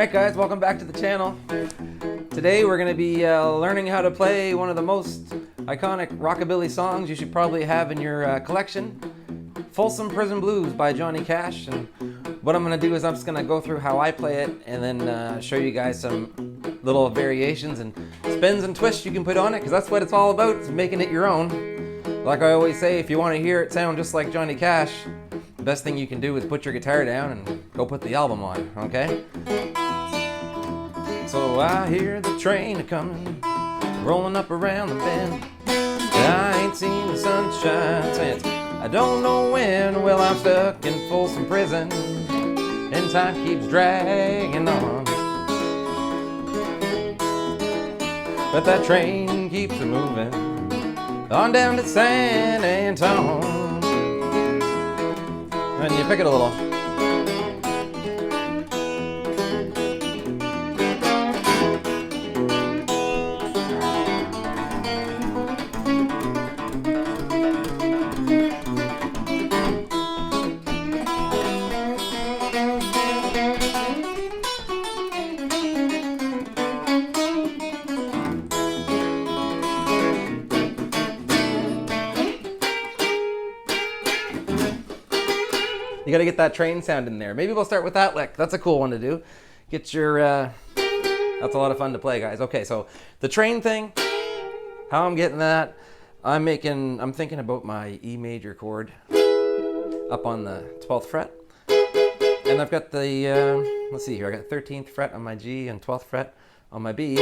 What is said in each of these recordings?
Alright guys, welcome back to the channel. Today we're going to be learning how to play one of the most iconic rockabilly songs you should probably have in your collection, Folsom Blues by Johnny Cash. And what I'm going to do is I'm just going to go through how I play it and then show you guys some little variations and spins and twists you can put on it, because that's what it's all about, is making it your own. Like I always say, if you want to hear it sound just like Johnny Cash, the best thing you can do is put your guitar down and go put the album on, okay? So I hear the train a-coming, rolling up around the bend. I ain't seen the sunshine since I don't know when. Well, I'm stuck in Folsom Prison, and time keeps dragging on. But that train keeps a-moving on down to San Antonio. And you pick it a little. You gotta get that train sound in there. Maybe we'll start with that lick. That's a cool one to do. Get your, that's a lot of fun to play, guys. Okay, so the train thing, how I'm getting that, I'm thinking about my E major chord up on the 12th fret. And I've got the, let's see here, I got 13th fret on my G and 12th fret on my B.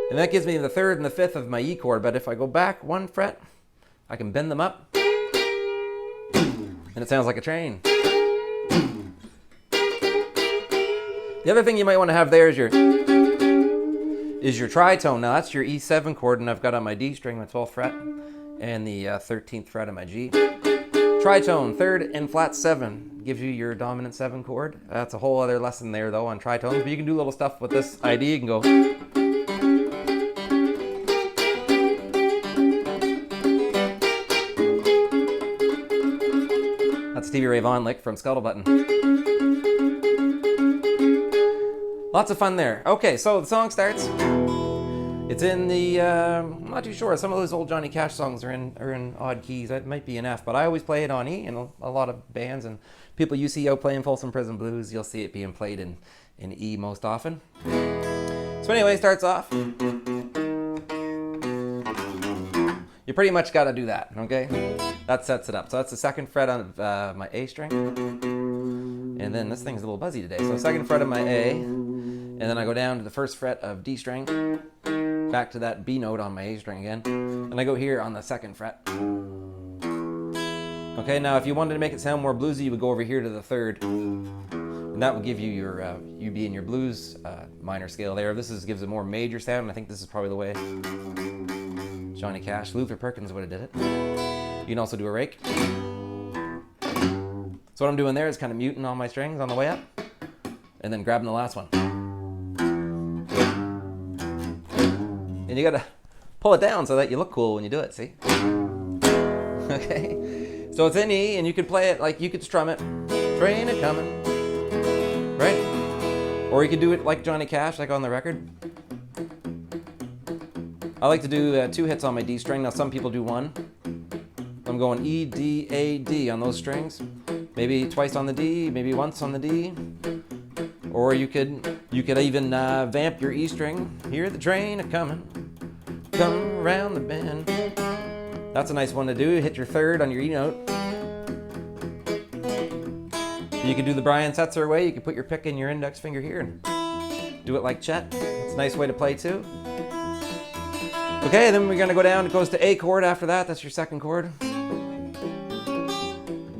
And that gives me the 3rd and the 5th of my E chord, but if I go back 1 fret, I can bend them up. And it sounds like a train. The other thing you might want to have there is your tritone. Now that's your E7 chord, and I've got on my D string, my 12th fret, and the 13th fret on my G. Tritone, 3rd and flat 7, gives you your dominant 7 chord. That's a whole other lesson there though on tritones, but you can do little stuff with this idea. You can go. That's Stevie Ray Vaughan lick from Scuttlebutton. Lots of fun there. Okay, so the song starts. It's in the, I'm not too sure. Some of those old Johnny Cash songs are in odd keys. It might be an F, but I always play it on E in a lot of bands, and people you see out playing Folsom Blues, you'll see it being played in E most often. So anyway, it starts off. You pretty much got to do that, okay? That sets it up. So that's the 2nd fret on my A string. And then this thing's a little buzzy today. So 2nd fret of my A. And then I go down to the 1st fret of D string. Back to that B note on my A string again. And I go here on the 2nd fret. Okay, now if you wanted to make it sound more bluesy, you would go over here to the 3rd. And that would give you your, you'd be in your blues minor scale there. This gives a more major sound, and I think this is probably the way Johnny Cash, Luther Perkins would have did it. You can also do a rake. So what I'm doing there is kind of muting all my strings on the way up, and then grabbing the last one. And you gotta pull it down so that you look cool when you do it, see? Okay, so it's in E, and you could play it like, you could strum it, train a coming, right? Or you could do it like Johnny Cash, like on the record. I like to do 2 hits on my D string. Now some people do 1. I'm going E, D, A, D on those strings. Maybe twice on the D, maybe once on the D. Or you could even vamp your E string. Hear the train a-coming, come around the bend. That's a nice one to do. Hit your 3rd on your E note. You could do the Brian Setzer way. You could put your pick in your index finger here and do it like Chet. It's a nice way to play too. Okay, then we're going to go down. It goes to A chord after that. That's your 2nd chord.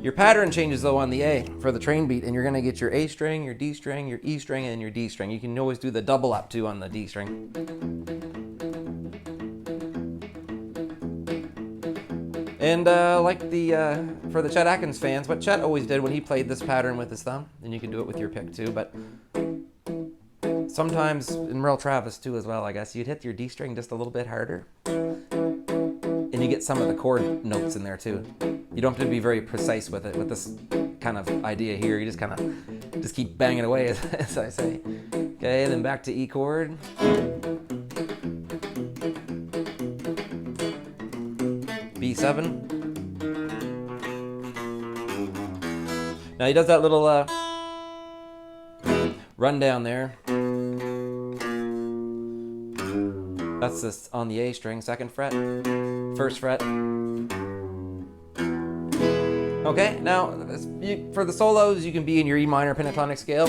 Your pattern changes though on the A for the train beat, and you're going to get your A string, your D string, your E string, and your D string. You can always do the double up too on the D string. And like for the Chet Atkins fans, what Chet always did when he played this pattern with his thumb, and you can do it with your pick too, but sometimes in Merle Travis too as well, I guess, you'd hit your D string just a little bit harder. And you get some of the chord notes in there too. You don't have to be very precise with it, with this kind of idea here. You just kind of Just keep banging away, as I say. Okay, then back to E chord. B7. Now he does that little run down there. That's this on the A string, 2nd fret, 1st fret. Okay, now for the solos, you can be in your E minor pentatonic scale.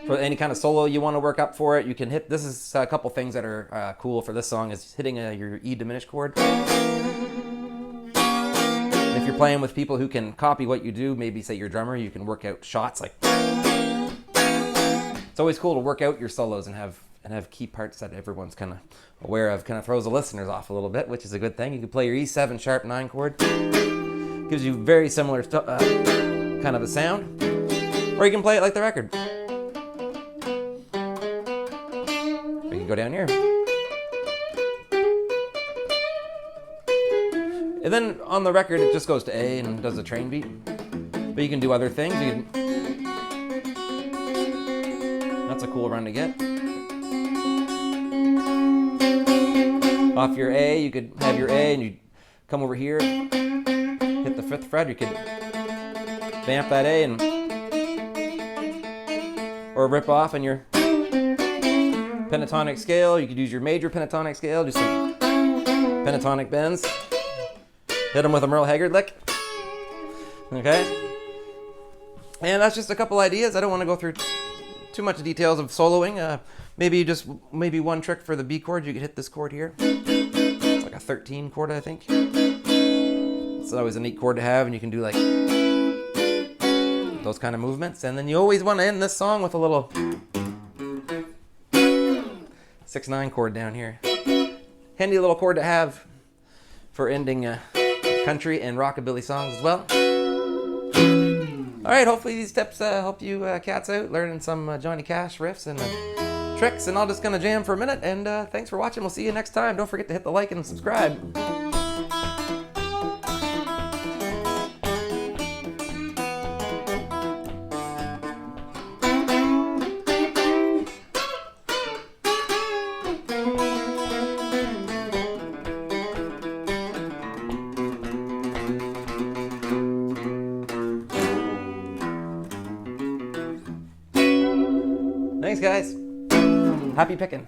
For any kind of solo you want to work up for it, you can hit, this is a couple things that are cool for this song, is hitting your E diminished chord. And if you're playing with people who can copy what you do, maybe say you're a drummer, you can work out shots like. It's always cool to work out your solos and have key parts that everyone's kind of aware of. Kind of throws the listeners off a little bit, which is a good thing. You can play your E7 sharp 9 chord. Gives you very similar kind of a sound. Or you can play it like the record. Or you can go down here. And then on the record, it just goes to A and does a train beat. But you can do other things. That's a cool run to get. Off your A, you could have your A and you come over here, hit the 5th fret. You could vamp that A and or rip off in your pentatonic scale. You could use your major pentatonic scale, do some pentatonic bends. Hit them with a Merle Haggard lick. Okay? And that's just a couple ideas. I don't want to go through too much details of soloing. Maybe one trick for the B chord. You could hit this chord here. It's like a 13 chord, I think. It's always a neat chord to have, and you can do like those kind of movements. And then you always want to end this song with a little 6/9 chord down here. Handy little chord to have for ending country and rockabilly songs as well. All right, hopefully these tips help you cats out, learning some Johnny Cash riffs and tricks, and I'm just gonna jam for a minute, and thanks for watching. We'll see you next time. Don't forget to hit the like and subscribe. Thanks, guys. Happy picking.